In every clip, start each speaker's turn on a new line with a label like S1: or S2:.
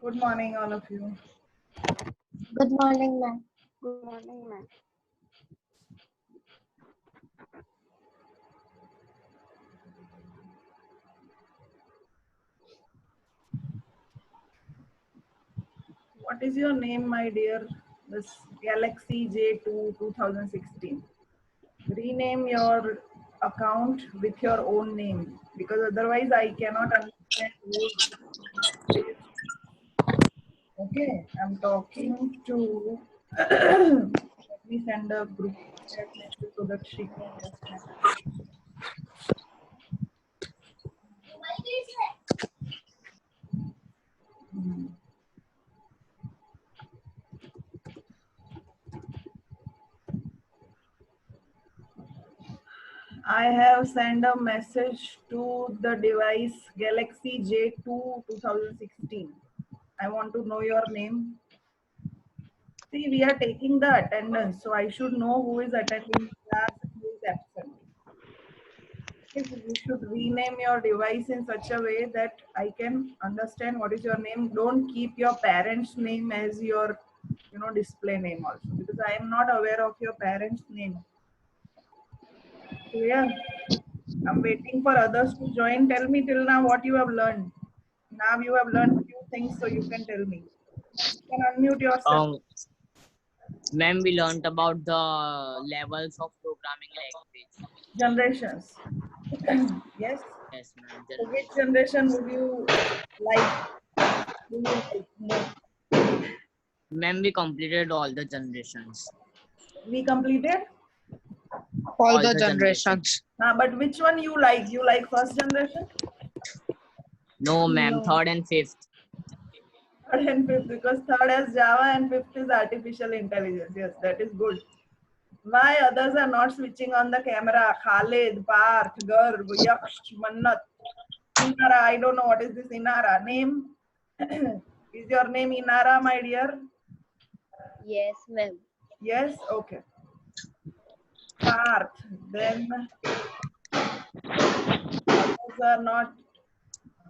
S1: Good morning, all of you.
S2: Good morning, ma'am.
S3: Good morning, ma'am.
S1: What is your name, my dear? This Galaxy J2 2016. Rename your account with your own name because otherwise I cannot understand who. Okay, I'm talking to. Let me send a group chat message so that she can understand. Hmm. I have sent a message to the device Galaxy J2 2016. I want to know your name. See, we are taking the attendance, so I should know who is attending class and who is absent. Yes, you should rename your device in such a way that I can understand what is your name. Don't keep your parents' name as your, display name also because I am not aware of your parents' name. Clear? I'm waiting for others to join. Tell me till now what you have learned. Now you have learned few things, so you can tell me. You can unmute yourself.
S4: Um, Ma'am, we learned about the levels of programming language.
S1: Generations. Yes.
S4: Yes, ma'am.
S1: So which generation would you like? Do you like more?
S4: Ma'am, we completed all the generations.
S1: We completed.
S2: All
S4: All
S2: the
S4: the generations.
S2: generations.
S1: But which one you like? You like first generation?
S4: No, ma'am.
S1: No.
S4: Third and fifth.
S1: Third and fifth because third is Java and fifth is artificial intelligence. Yes, that is good. Why others are not switching on the camera? Khalid, Parth, Garb, Yaksh, Mannat, Inara. I don't know what is this Inara. Name? Is your name Inara, my dear?
S2: Yes, ma'am.
S1: Yes? Okay. Parth. Then others are not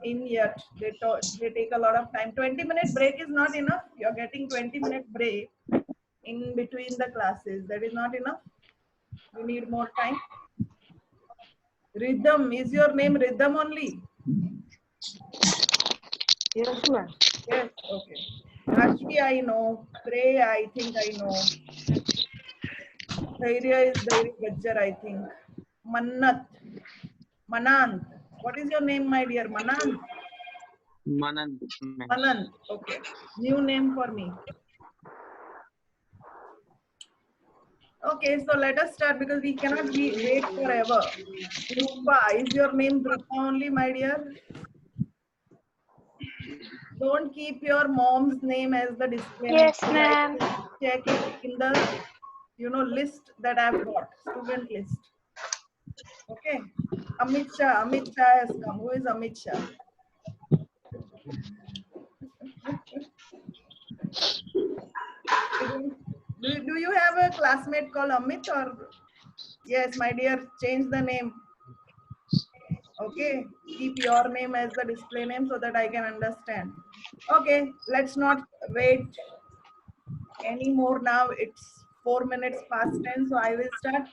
S1: in yet. They take a lot of time. 20-minute break is not enough. You're getting 20-minute break in between the classes. That is not enough. You need more time. Rhythm. Is your name Rhythm only?
S3: Yes, ma'am.
S1: Yes. Okay. Ashvi, I know. Prey, I think I know. Dhairya is Dhairya Gajjar, I think. Mannat. Manant. What is your name, my dear? Manant.
S4: Manan.
S1: Manant. Okay. New name for me. Okay, so let us start because we cannot wait forever. Drupa, is your name Drupa only, my dear? Don't keep your mom's name as the display name.
S3: Yes, ma'am.
S1: Check it in the list that I've got, student list. Okay. Amit Shah. Amit Shah has come. Who is Amit Shah? Do you have a classmate called Amit or? Yes, my dear, change the name. Okay, keep your name as the display name so that I can understand. Okay, let's not wait anymore now. It's 4 minutes past 10, so I will start.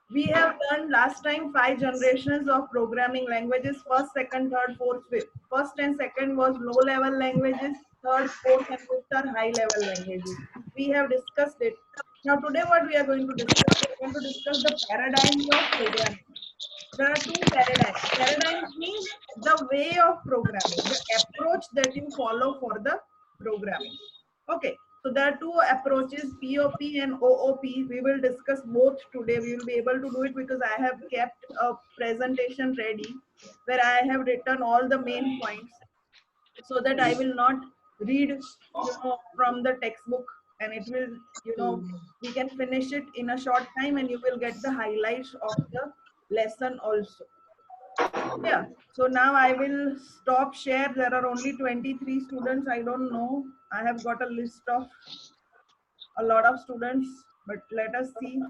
S1: We have learned last time 5 generations of programming languages: first, second, third, fourth, fifth. First and second was low level languages, third, fourth, and fifth are high level languages. We have discussed it. Now, today, what we are going to discuss? We are going to discuss the paradigms of programming. There are two paradigms. Paradigms means the way of programming, the approach that you follow for the programming. Okay, so there are two approaches, POP and OOP. We will discuss both today. We will be able to do it because I have kept a presentation ready where I have written all the main points so that I will not read, from the textbook, and it will, we can finish it in a short time and you will get the highlights of the lesson also. Yeah. So now I will stop share. There are only 23 students. I don't know. I have got a list of a lot of students, but let us see.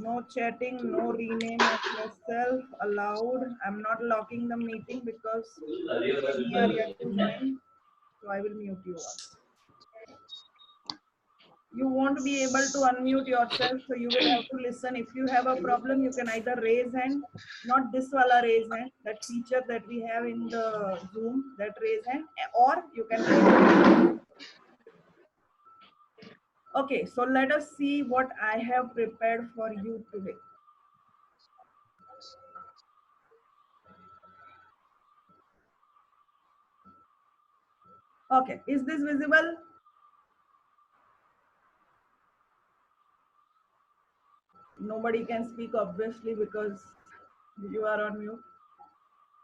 S1: No chatting, no rename of yourself allowed. I'm not locking the meeting because many are yet to join. So I will mute you all. You won't be able to unmute yourself, so you will have to listen. If you have a problem, you can either raise hand, not this wala raise hand, that feature that we have in the Zoom, that raise hand, or you can raise hand. Okay, so let us see what I have prepared for you today. Okay, is this visible? Nobody can speak obviously because you are on mute.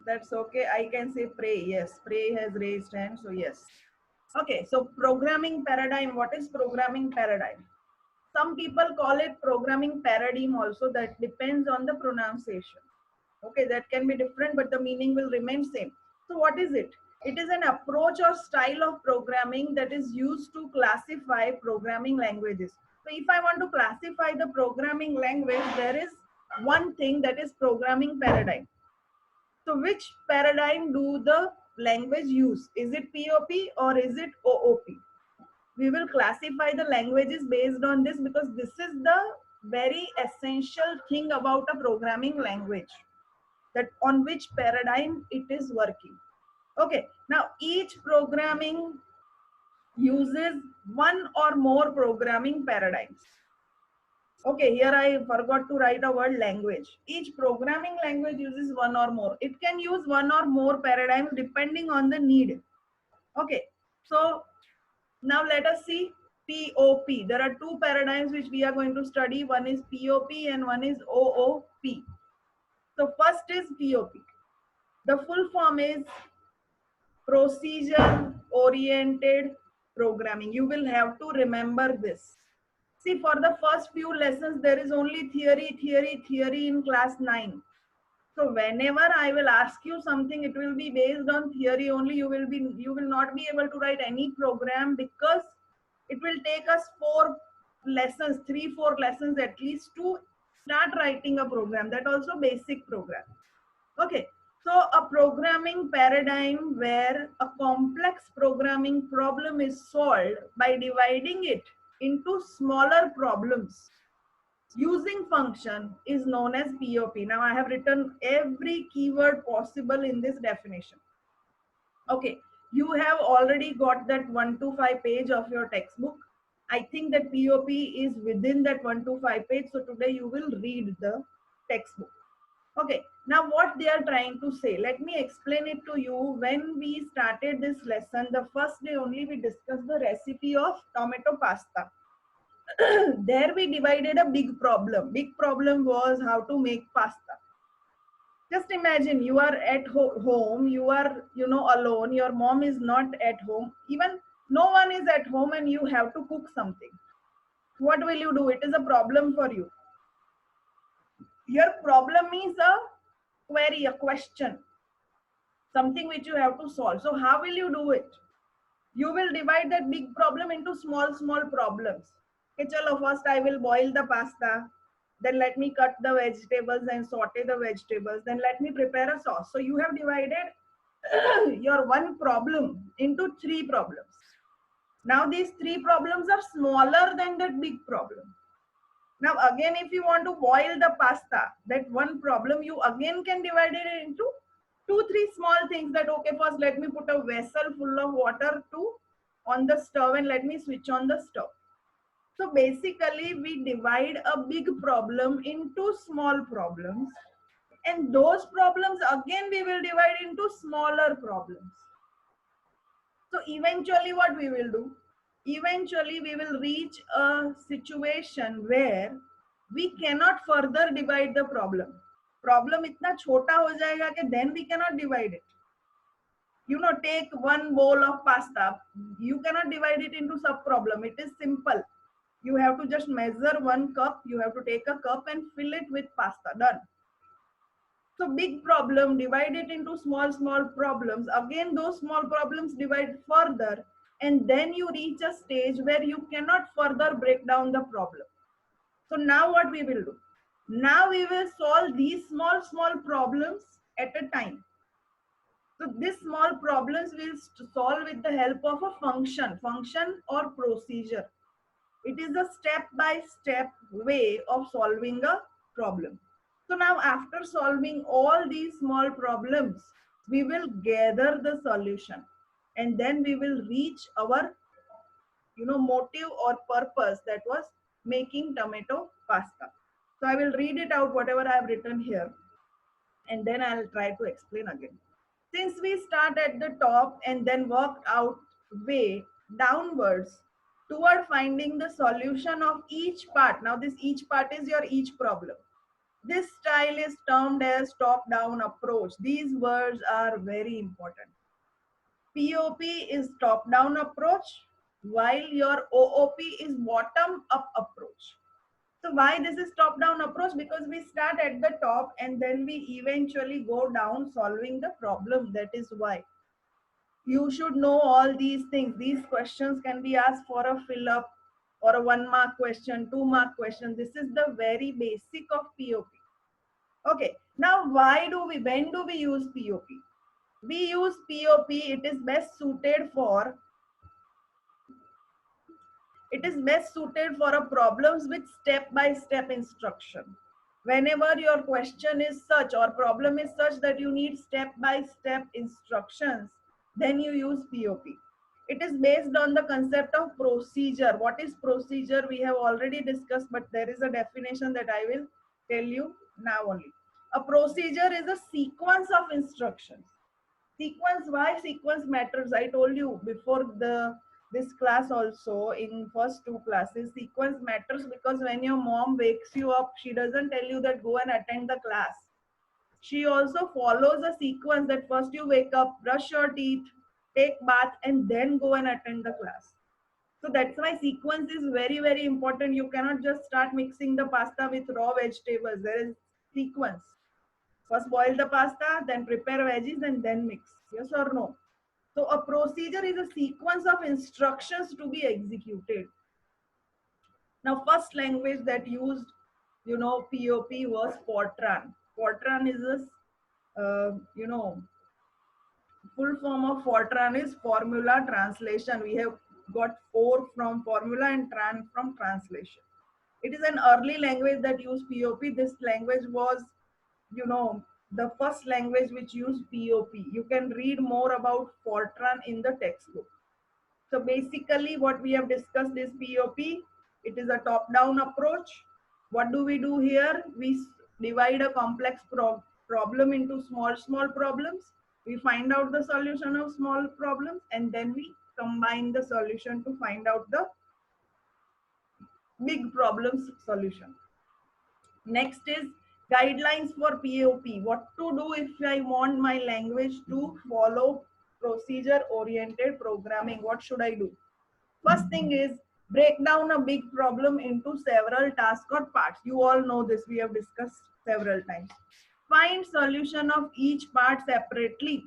S1: That's okay. I can say pray. Yes, pray has raised hand. So yes. Okay, so programming paradigm. What is programming paradigm? Some people call it programming paradigm also. That depends on the pronunciation. Okay, that can be different, but the meaning will remain same. So what is it? It is an approach or style of programming that is used to classify programming languages. So if I want to classify the programming language, there is one thing that is programming paradigm. So which paradigm do the language use? Is it POP or is it OOP? We will classify the languages based on this because this is the very essential thing about a programming language, that on which paradigm it is working. Okay, now each programming uses one or more programming paradigms. Okay, here I forgot to write a word language. Each programming language uses one or more. It can use one or more paradigms depending on the need. Okay, so now let us see POP. There are two paradigms which we are going to study. One is POP and one is OOP. So first is POP. The full form is procedure oriented programming. You will have to remember this. See, for the first few lessons, there is only theory in class 9. So whenever I will ask you something, it will be based on theory only. You will not be able to write any program because it will take us 3-4 lessons at least to start writing a program. That also basic program. Okay. So a programming paradigm where a complex programming problem is solved by dividing it into smaller problems using function is known as POP. Now I have written every keyword possible in this definition. Okay, you have already got that 1 to 5 page of your textbook. I think that POP is within that 1 to 5 page. So today you will read the textbook. Okay, now what they are trying to say, let me explain it to you. When we started this lesson, the first day only we discussed the recipe of tomato pasta. There we divided a big problem. Big problem was how to make pasta. Just imagine you are at home, you are alone, your mom is not at home, even no one is at home, and you have to cook something. What will you do? It is a problem for you. Your problem is a query, a question, something which you have to solve. So how will you do it? You will divide that big problem into small problems. Okay, chalo, first I will boil the pasta, then let me cut the vegetables and saute the vegetables, then let me prepare a sauce. So you have divided your one problem into 3 problems. Now these 3 problems are smaller than that big problem. Now again, if you want to boil the pasta, that one problem, you again can divide it into 2-3 small things. That okay, first let me put a vessel full of water on the stove and let me switch on the stove. So basically we divide a big problem into small problems, and those problems again we will divide into smaller problems. So eventually what we will do? Eventually we will reach a situation where we cannot further divide the problem. Problem itna chota ho jayega कि then we cannot divide it. Take one bowl of pasta. You cannot divide it into sub problem. It is simple. You have to just measure 1 cup. You have to take a cup and fill it with pasta. Done. So big problem, divide it into small problems. Again, those small problems divide further, and then you reach a stage where you cannot further break down the problem. So now what we will do? Now we will solve these small problems at a time. So these small problems will solve with the help of a function or procedure. It is a step-by-step way of solving a problem. So now after solving all these small problems, we will gather the solution and then we will reach our motive or purpose, that was making tomato pasta. So I will read it out whatever I have written here and then I'll try to explain again. Since we start at the top and then work out way downwards toward finding the solution of each part. Now this each part is your each problem. This style is termed as top-down approach. These words are very important. POP is top-down approach, while your OOP is bottom-up approach. So why this is top-down approach? Because we start at the top and then we eventually go down solving the problem. That is why. You should know all these things. These questions can be asked for a fill-up or a 1-mark question, 2-mark question. This is the very basic of POP. Okay, now when do we use POP? We use POP, it is best suited for a problems with step-by-step instruction. Whenever your question is such or problem is such that you need step-by-step instructions, then you use POP. It is based on the concept of procedure. What is procedure? We have already discussed, but there is a definition that I will tell you now only. A procedure is a sequence of instructions. Sequence, why sequence matters? I told you before this class also, in first 2 classes, sequence matters because when your mom wakes you up, she doesn't tell you that go and attend the class. She also follows a sequence that first you wake up, brush your teeth, take bath, and then go and attend the class. So that's why sequence is very, very important. You cannot just start mixing the pasta with raw vegetables. There is sequence. First boil the pasta, then prepare veggies, and then mix. Yes or no? So a procedure is a sequence of instructions to be executed. Now, first language that used, POP was Fortran. Fortran is a, full form of Fortran is formula translation. We have got for from formula and tran from translation. It is an early language that used POP. This language was, the first language which used POP. You can read more about Fortran in the textbook. So basically what we have discussed is POP. It is a top-down approach. What do we do here? We divide a complex problem into small problems. We find out the solution of small problems and then we combine the solution to find out the big problems solution. Next is guidelines for POP. What to do if I want my language to follow procedure-oriented programming? What should I do? First thing is break down a big problem into several tasks or parts. You all know this. We have discussed several times. Find solution of each part separately.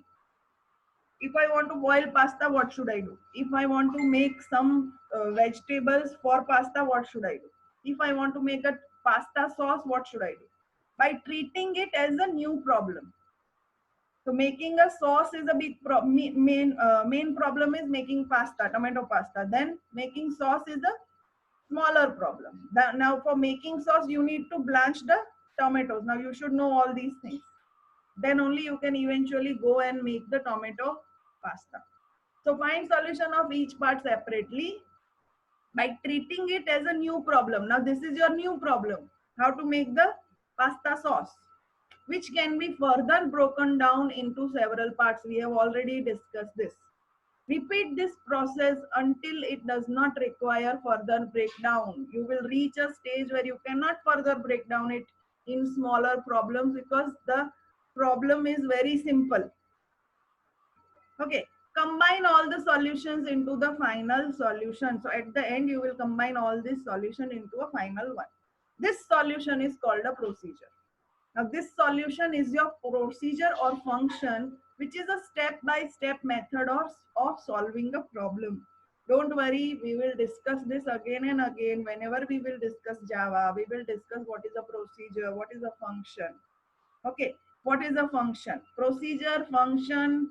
S1: If I want to boil pasta, what should I do? If I want to make some vegetables for pasta, what should I do? If I want to make a pasta sauce, what should I do? By treating it as a new problem. So making a sauce is a big main problem is making pasta, tomato pasta. Then making sauce is a smaller problem. Now for making sauce, you need to blanch the tomatoes. Now you should know all these things. Then only you can eventually go and make the tomato pasta. So find solution of each part separately by treating it as a new problem. Now this is your new problem. How to make the pasta sauce, which can be further broken down into several parts. We have already discussed this. Repeat this process until it does not require further breakdown. You will reach a stage where you cannot further break down it in smaller problems because the problem is very simple. Okay, combine all the solutions into the final solution. So at the end, you will combine all this solution into a final one. This solution is called a procedure. Now this solution is your procedure or function, which is a step-by-step method of solving a problem. Don't worry, we will discuss this again and again. Whenever we will discuss Java, we will discuss what is a procedure, what is a function. Okay, What is a function? Procedure, function,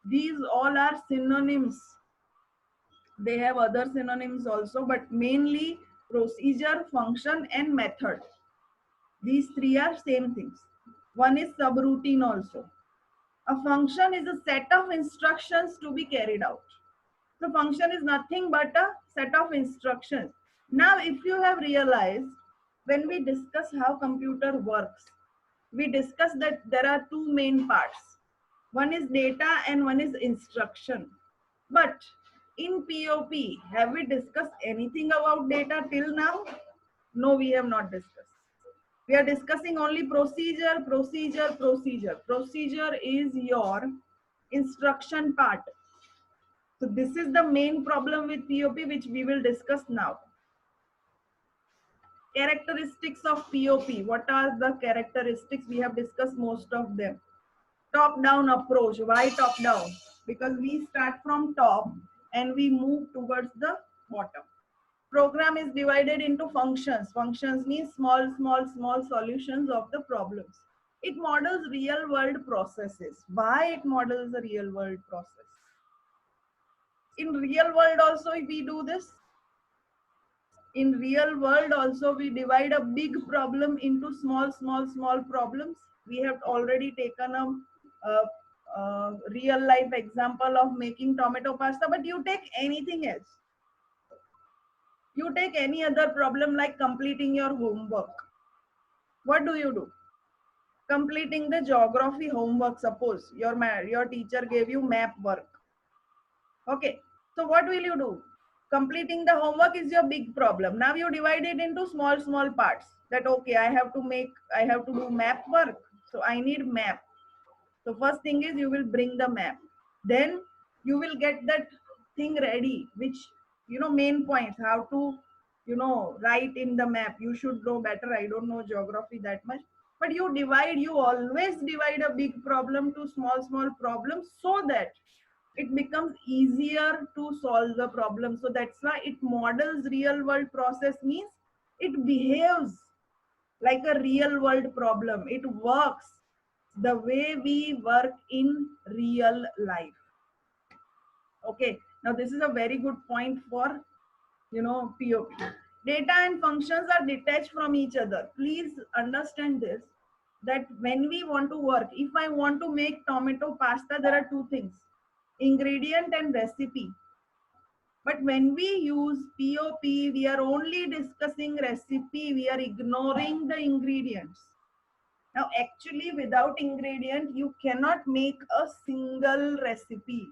S1: these all are synonyms. They have other synonyms also, but mainly procedure, function, and method. These three are same things. One is subroutine also. A function is a set of instructions to be carried out. So function is nothing but a set of instructions. Now, if you have realized, when we discuss how computer works, we discuss that there are two main parts. One is data and one is instruction. But in POP, have we discussed anything about data till now? No, we have not discussed. We are discussing only procedure, procedure, procedure. Procedure is your instruction part. So this is the main problem with POP, which we will discuss now. Characteristics of POP. What are the characteristics? We have discussed most of them. Top-down approach. Why top-down? Because we start from top and we move towards the bottom. Program is divided into functions. Functions means small, small, small solutions of the problems. It models real-world processes. Why it models the real-world process? In real world also we do this. In real world also we divide a big problem into small, small, small problems. We have already taken a real life example of making tomato pasta, but you take anything else. You take any other problem like completing your homework. What do? Completing the geography homework. Suppose your teacher gave you map work. Okay, so what will you do? Completing the homework is your big problem. Now you divide it into small, small parts. That okay, I have to do map work. So I need map. So first thing is you will bring the map. Then you will get that thing ready, which, main points, how to, write in the map. You should know better. I don't know geography that much. But you always divide a big problem to small, small problems so that it becomes easier to solve the problem. So that's why it models real world process, means it behaves like a real world problem. It works the way we work in real life. Okay, now this is a very good point for POP. Data and functions are detached from each other. Please understand this, that when we want to work, if I want to make tomato pasta, there are two things: ingredient and recipe. But when we use POP, we are only discussing recipe. We are ignoring the ingredients. Now, actually, without ingredient, you cannot make a single recipe.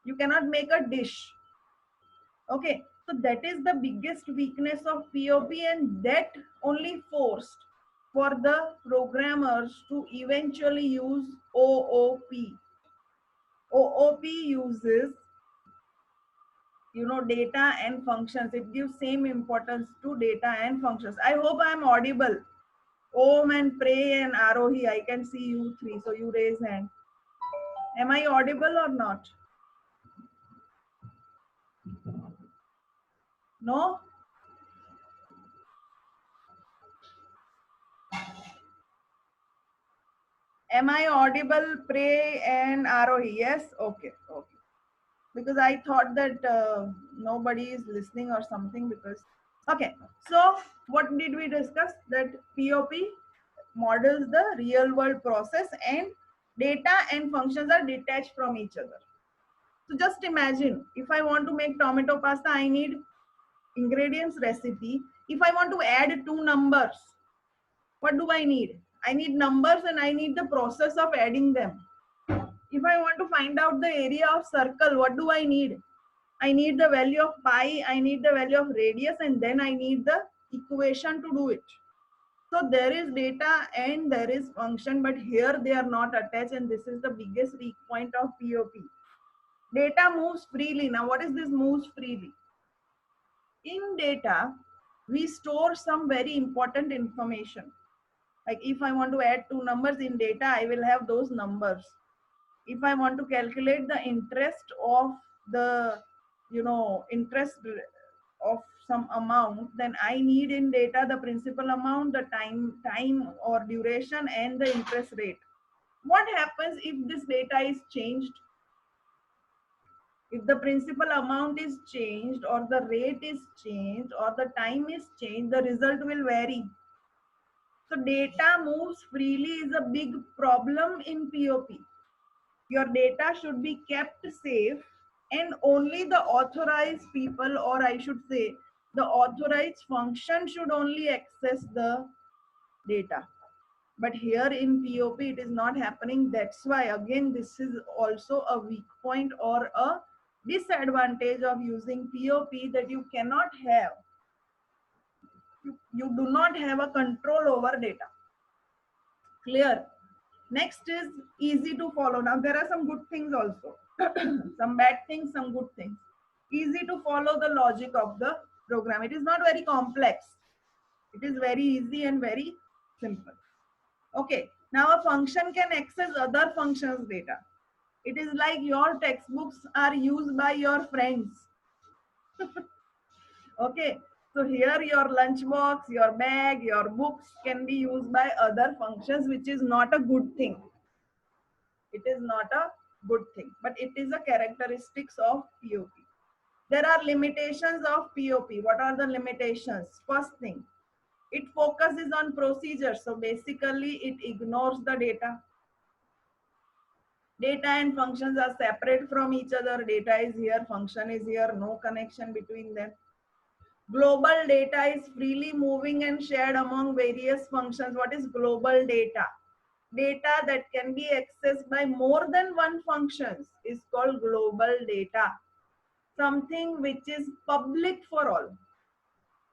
S1: You cannot make a dish. Okay, so that is the biggest weakness of POP, and that only forced for the programmers to eventually use OOP. OOP uses data and functions. It gives same importance to data and functions. I hope I am audible. Om and Pray and Arohi, I can see you three, so you raise hand. Am I audible or not? No? Am I audible, Pray and Arohi? Yes? Okay. Because I thought that nobody is listening or something. Because okay, so what did we discuss? That POP models the real world process and data and functions are detached from each other. So just imagine, if I want to make tomato pasta, I need ingredients, recipe. If I want to add two numbers, what do I need? I need numbers and I need the process of adding them. If I want to find out the area of circle, what do I need? I need the value of pi, I need the value of radius, and then I need the equation to do it. So there is data and there is function, but here they are not attached, and this is the biggest weak point of POP. Data moves freely. Now what is this moves freely? In data, we store some very important information. Like if I want to add two numbers in data, I will have those numbers. If I want to calculate the interest of the, interest of some amount, then I need in data the principal amount, the time or duration, and the interest rate. What happens if this data is changed? If the principal amount is changed, or the rate is changed, or the time is changed, the result will vary. So data moves freely is a big problem in POP. Your data should be kept safe, and only the authorized people, or I should say the authorized function, should only access the data. But here in POP it is not happening. That's why again this is also a weak point or a disadvantage of using POP, that you cannot have, you do not have a control over data. Clear? Next is easy to follow. Now there are some good things also. Some bad things, some good things. Easy to follow the logic of the program. It is not very complex. It is very easy and very simple. Okay, now a function can access other functions' data. It is like your textbooks are used by your friends. Okay, so here your lunchbox, your bag, your books can be used by other functions, which is not a good thing. It is not a good thing, but it is a characteristics of POP. There are limitations of POP. What are the limitations? First thing, it focuses on procedures. So basically it ignores the data. Data and functions are separate from each other. Data is here, function is here, no connection between them. Global data is freely moving and shared among various functions. What is global data? Data that can be accessed by more than one functions is called global data. Something which is public for all.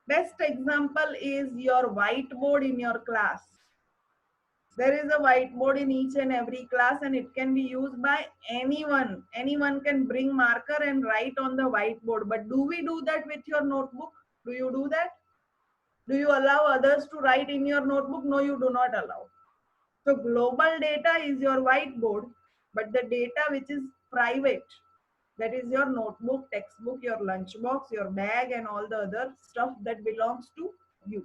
S1: Best example is your whiteboard in your class. There is a whiteboard in each and every class, and it can be used by anyone. Anyone can bring marker and write on the whiteboard. But do we do that with your notebook? Do you do that? Do you allow others to write in your notebook? No, you do not allow. So global data is your whiteboard, but the data which is private, that is your notebook, textbook, your lunchbox, your bag, and all the other stuff that belongs to you.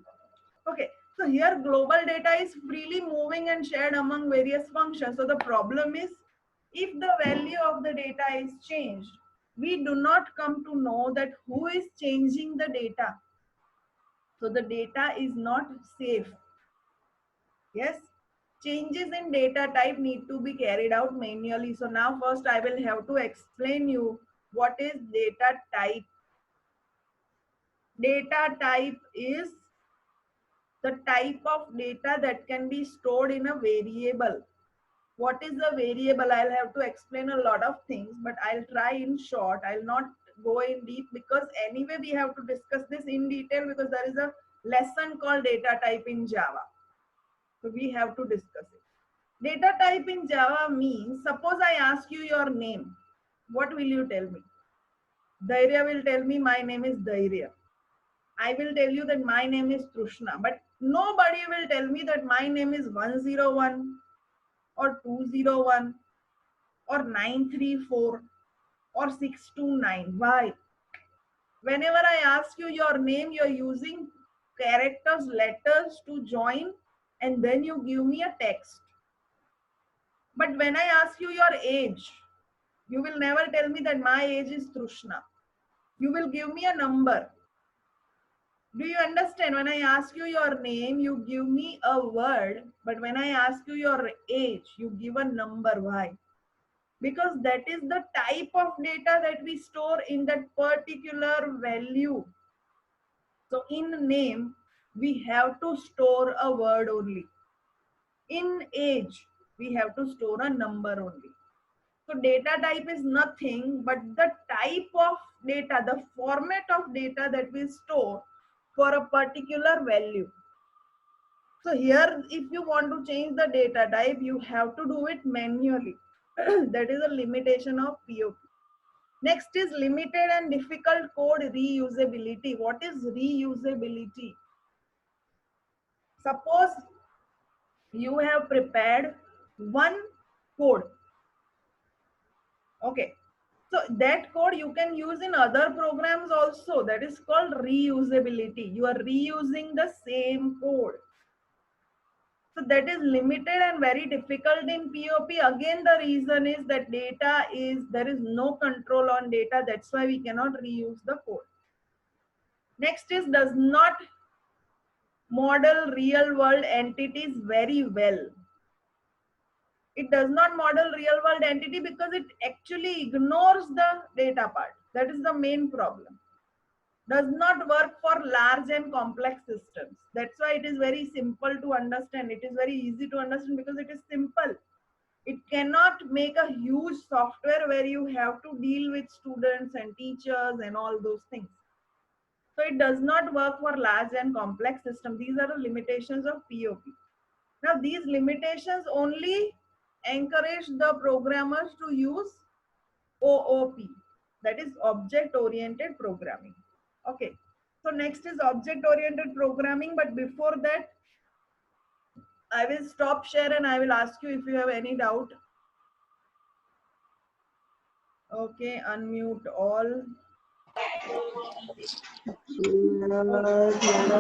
S1: Okay, so here global data is freely moving and shared among various functions. So the problem is, if the value of the data is changed, we do not come to know that who is changing the data. So the data is not safe. Yes, changes in data type need to be carried out manually. So now first I will have to explain you what is data type. Data type is the type of data that can be stored in a variable. What is a variable? I'll have to explain a lot of things, but I'll try in short. I'll not go in deep, because anyway we have to discuss this in detail, because there is a lesson called data type in Java. So we have to discuss it. Data type in Java means, suppose I ask you your name. What will you tell me? Dhairya will tell me my name is Dhairya. I will tell you that my name is Trushna, but nobody will tell me that my name is 101 or 201 or 934 or 629. Why? Whenever I ask you your name, you're using characters, letters to join, and then you give me a text. But when I ask you your age, you will never tell me that my age is Trushna. You will give me a number. Do you understand? When I ask you your name, you give me a word, but when I ask you your age, you give a number. Why? Because that is the type of data that we store in that particular value. So in name, we have to store a word only. In age, we have to store a number only. So data type is nothing but the type of data, the format of data that we store for a particular value. So here, if you want to change the data type, you have to do it manually. That is a limitation of POP. Next is limited and difficult code reusability. What is reusability? Suppose you have prepared one code. Okay. So that code you can use in other programs also. That is called reusability. You are reusing the same code. So that is limited and very difficult in POP. Again, the reason is that there is no control on data. That's why we cannot reuse the code. Next is does not model real world entities very well. It does not model real world entity because it actually ignores the data part. That is the main problem. Does not work for large and complex systems. That's why it is very simple to understand. It is very easy to understand because it is simple. It cannot make a huge software where you have to deal with students and teachers and all those things. So it does not work for large and complex systems. These are the limitations of POP. Now these limitations only encourage the programmers to use OOP, that is object oriented programming. Okay, so next is object oriented programming, but before that I will stop share and I will ask you if you have any doubt. Okay, unmute all.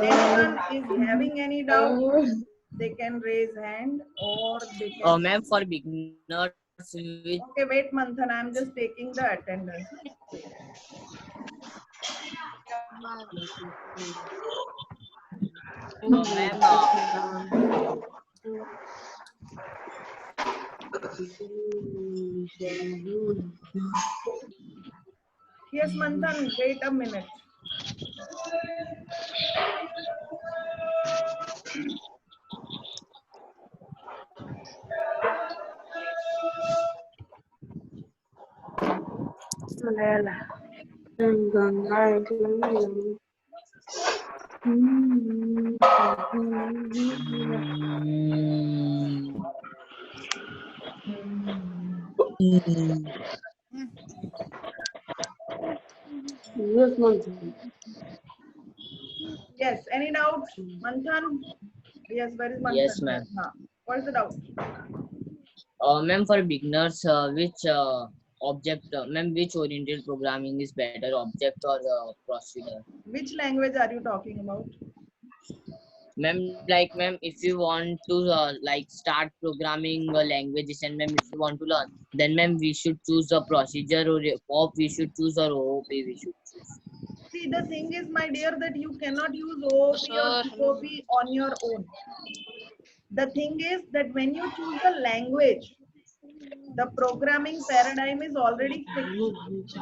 S1: Anyone is having any doubt, they can raise hand or they can.
S4: Ma'am, for beginners with
S1: Okay, wait, Manthan, I am just taking the attendance.
S4: ma'am,
S1: Yes, Manthan, wait a minute.
S3: Yes, Manthan.
S1: Yes, any doubt? Manthan? Yes, where is
S4: yes,
S1: Manthan?
S4: ma'am.
S1: What is the doubt?
S4: Ma'am, for beginners, which ma'am, which oriented programming is better, object or procedure?
S1: Which language are you talking about?
S4: Ma'am, like, ma'am, if you want to like start programming languages, and ma'am, if you want to learn, then ma'am, we should choose a procedure, or POP we should choose, or OOP we should choose.
S1: See, the thing is, my dear, that you cannot use OOP or POP on your own. The thing is that when you choose the language, the programming paradigm is already fixed.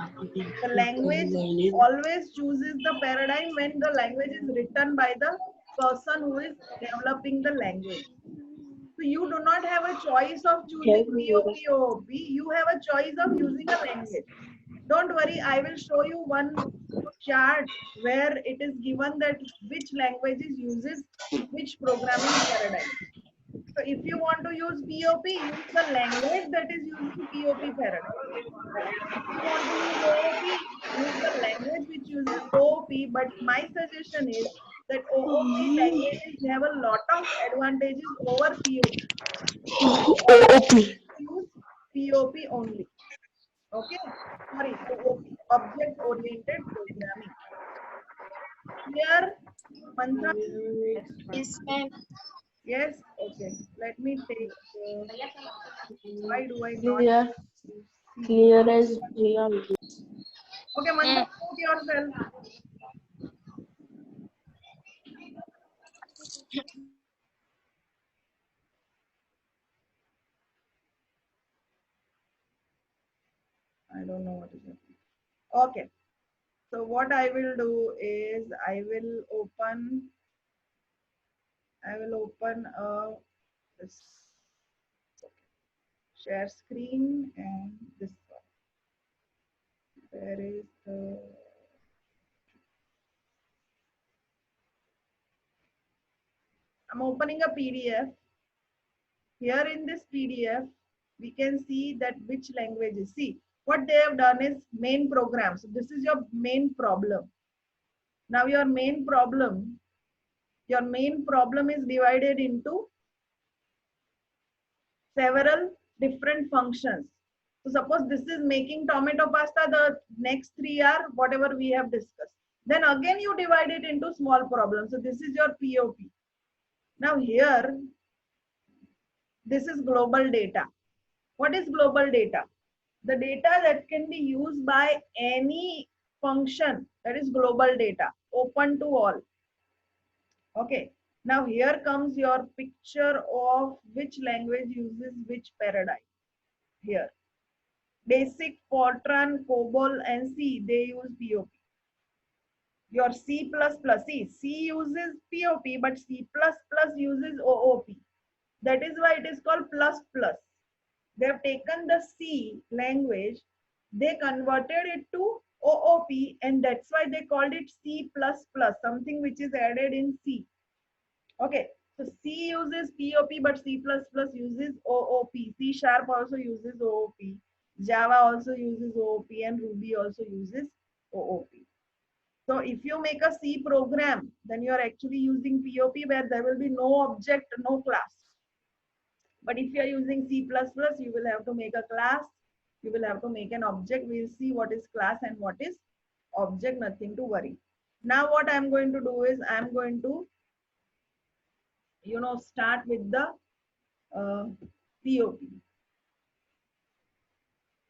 S1: The language always chooses the paradigm when the language is written by the person who is developing the language. So you do not have a choice of choosing POP or OOP. You have a choice of using a language. Don't worry, I will show you one chart where it is given that which languages uses which programming paradigm. So if you want to use POP, use the language that is using POP paradigm. If you want to use OOP, use the language which uses OOP. But my suggestion is that OOP languages have a lot of advantages over POP. Use POP only. Okay? Sorry, OOP, object oriented programming. Here, Mantha.
S2: Yes, ma'am.
S1: Yes? Okay. Let me take. Why do I not
S3: Clear,
S1: see?
S3: clear as real.
S1: Okay, Mantha, mute yourself. I don't know what is happening. Okay. So what I will do is I will open this share screen and this one. There is the I'm opening a PDF. Here in this PDF, we can see that which languages. See, what they have done is main program. So this is your main problem. Now your main problem is divided into several different functions. So suppose this is making tomato pasta, the next three are whatever we have discussed. Then again you divide it into small problems. So this is your POP. Now here, this is global data. What is global data? The data that can be used by any function, that is global data, open to all. Okay. Now here comes your picture of which language uses which paradigm. Here. Basic, Fortran, COBOL, and C, they use POP. Your C++, see, C uses POP, but C++ uses OOP. That is why it is called plus plus. They have taken the C language, they converted it to OOP, and that's why they called it C++, something which is added in C. Okay, so C uses POP, but C++ uses OOP. C Sharp also uses OOP. Java also uses OOP, and Ruby also uses OOP. So if you make a C program, then you are actually using POP, where there will be no object, no class. But if you are using C++, you will have to make a class, you will have to make an object. We'll see what is class and what is object, nothing to worry. Now what I'm going to do is I'm going to, start with the POP.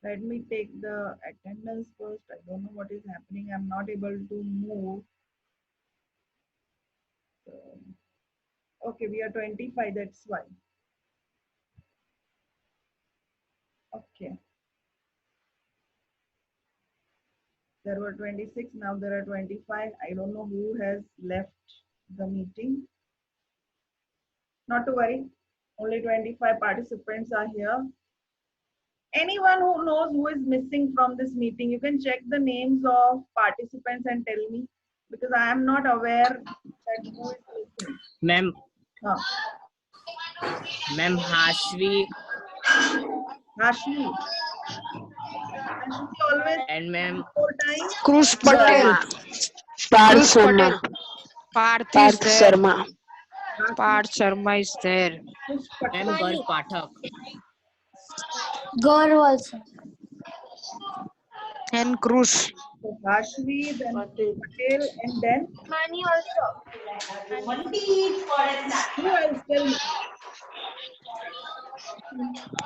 S1: Let me take the attendance first. I don't know what is happening. I'm not able to move. So, okay, we are 25, that's why. Okay. There were 26, now there are 25. I don't know who has left the meeting. Not to worry, only 25 participants are here. Anyone who knows who is missing from this meeting, you can check the names of participants and tell me, because I am not aware that who is missing.
S4: Ma'am,
S1: Huh.
S4: ma'am Hashvi
S1: Ashmi. Ashmi always
S4: and ma'am
S1: 4 times.
S5: Cruz Patel.
S3: Parth
S5: Cruz
S3: Sharma.
S5: Patel. Parth is
S3: Parth
S5: there.
S3: Sharma.
S5: Parth Sharma is there.
S1: Push
S4: ma'am
S1: Patel.
S4: Garv Pathak.
S2: Gaurav also.
S5: And Cruz.
S1: So Ashmi, then Patel, and then
S2: Mani also.
S1: who else? Tell me.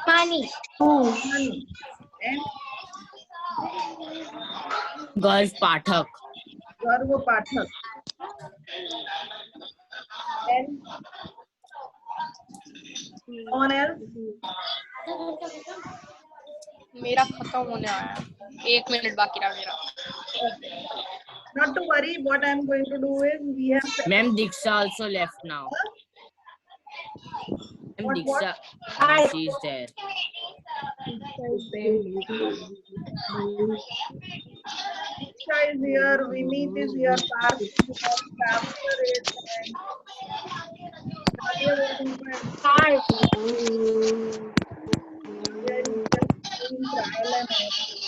S2: Mani.
S1: Mani. And
S4: Garv Pathak.
S1: Garv Pathak. And someone else?
S6: मेरा खत्म होने आया 1 minute बाकी रहा मेरा
S1: Okay. Not to worry, what I'm going to do is we have
S4: Ma'am Diksha also left now. Ma'am
S1: What?
S4: Diksha, she is there.
S1: Diksha is here, Vineet is here, Parth is here, Sapphire is and Nadia was Nadia is just doing trial and error.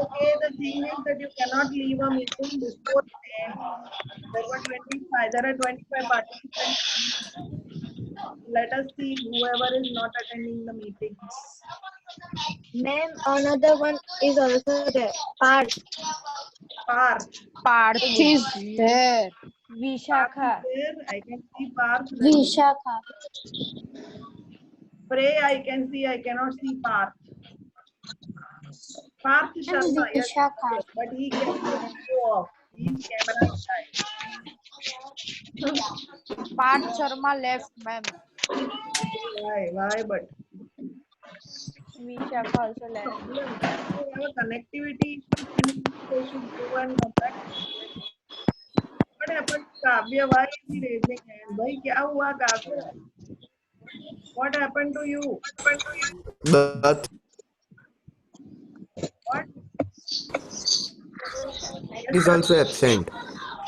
S1: Okay, the thing is that you cannot leave a meeting before 10. There were 25. There are 25 participants. Let us see whoever is not attending the meeting.
S2: Ma'am, another one is also there. Parth.
S1: Parth.
S5: Parth is there.
S2: Vishakha.
S1: There, I can see Parth.
S2: Vishakha.
S1: Pray, I can see. I cannot see Parth. Parth Sharma, yes,
S2: Vishakha.
S1: but he can show off. He's camera shy.
S5: Parth Sharma left, ma'am.
S1: Why? But
S2: Vishakha also left.
S1: you have a connectivity issue, then they should go and come back. What happened, Kavya? Why is he raising hand? Bhai, kya hua, Kavya? What happened to you?
S7: That
S1: What?
S7: is also absent.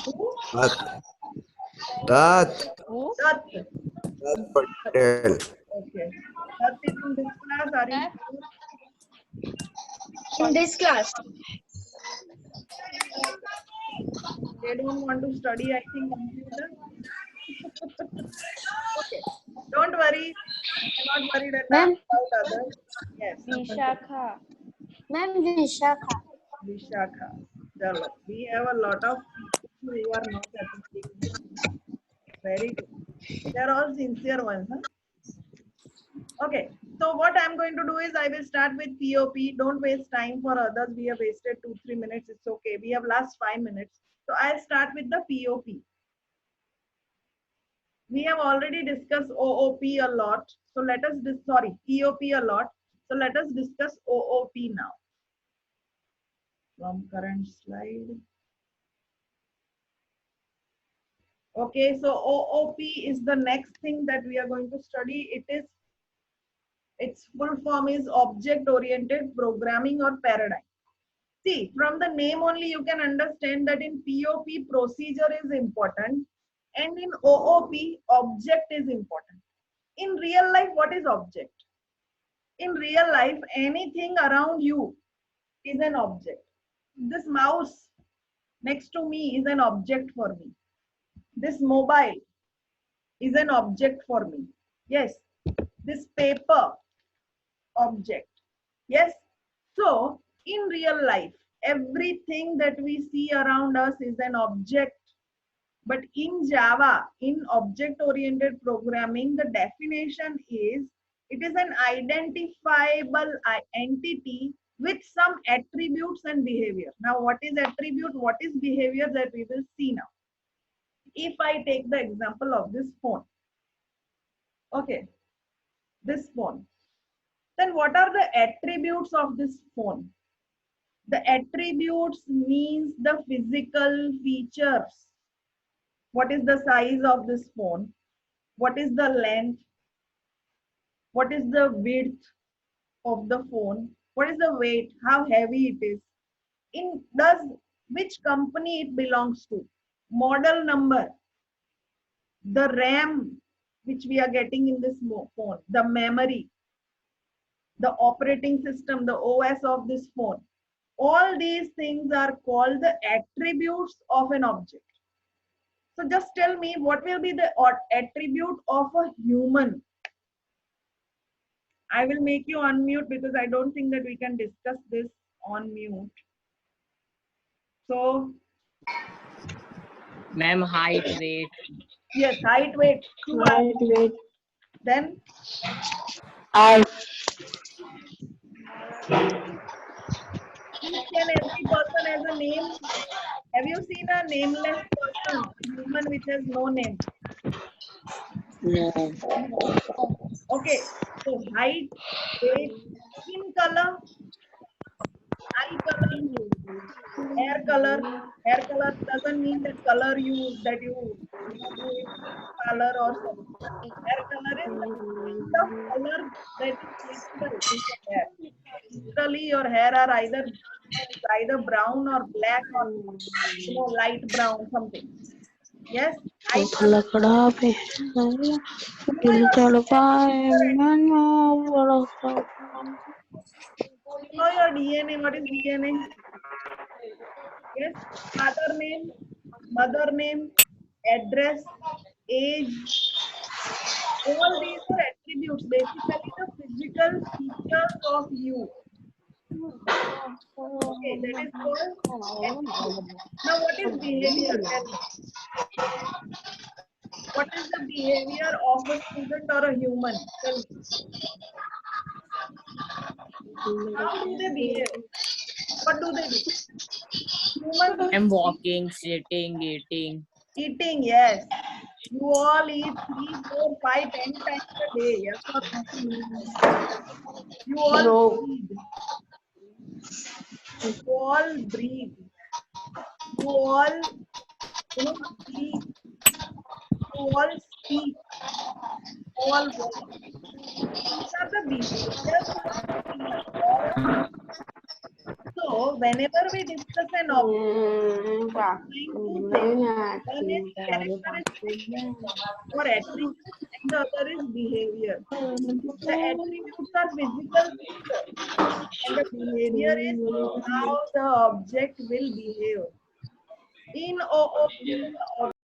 S1: Who?
S7: That
S1: Dutt.
S7: Patel.
S1: Okay. Dutt is in this class. Are you sure?
S2: In this class.
S1: They don't want to study, I think, computer. Okay. Don't worry. I'm not worried enough
S2: Ma'am.
S1: about others. Yes.
S2: Vishakha. Ma'am, Vishakha.
S1: Vishakha. Chalo. We have a lot of people who are not attending this. Very good. They are all sincere ones. Huh? Okay. So what I'm going to do is I will start with POP. Don't waste time for others. We have wasted 2-3 minutes. It's okay. We have last 5 minutes. So I'll start with the POP. We have already discussed OOP a lot. So let us, POP a lot. So let us discuss OOP now. From current slide. Okay, so OOP is the next thing that we are going to study. Its full form is object oriented programming or paradigm. See, from the name only you can understand that in POP procedure is important and in OOP object is important. In real life, what is object? In real life, anything around you is an object. This mouse next to me is an object for me. This mobile is an object for me. Yes. This paper, object. Yes. So, in real life, everything that we see around us is an object. But in Java, in object-oriented programming, the definition is it is an identifiable entity with some attributes and behavior. Now, what is attribute? What is behavior that we will see now? If I take the example of this phone, okay, this phone, then what are the attributes of this phone? The attributes means the physical features. What is the size of this phone? What is the length? What is the width of the phone? What is the weight? How heavy it is? Which company it belongs to? Model number, the RAM which we are getting in this phone, the memory, the operating system, the OS of this phone. All these things are called the attributes of an object. So just tell me what will be the attribute of a human. I will make you unmute because I don't think that we can discuss this on mute. So,
S4: Ma'am, height, weight.
S1: yes, height, weight. Two
S3: Height, weight,
S1: Then
S3: height,
S1: each and every person has a name. Have you seen a nameless person, a human which has no name?
S3: no,
S1: Okay, so height, weight, skin color, eye color, hair color. Hair color doesn't mean that color you do it color or something. Hair color is the kind of color that is natural in the hair. Naturally, your hair are either brown or black or light brown something. Yes, eye color. You know your DNA. What is DNA? Yes, father name, mother name, address, age. All these are attributes, basically the physical features of you. Okay, that is called attribute. Now, what is behavior? Tell me. What is the behavior of a student or a human? Tell me. How do they behave? What do they do? Humans
S4: I'm walking, sitting, eating.
S1: eating, yes. You all eat 3, 4, 5, 10 times a day. Yes or no? You all
S3: no,
S1: breathe. You all breathe. You all, sleep. You all speak. All walk. These are the behaviors of humans. So, whenever we discuss an object, two things. One is characteristics or attributes, and the other is behavior. The attributes are physical features, and the behavior is how the object will behave. In OOP, the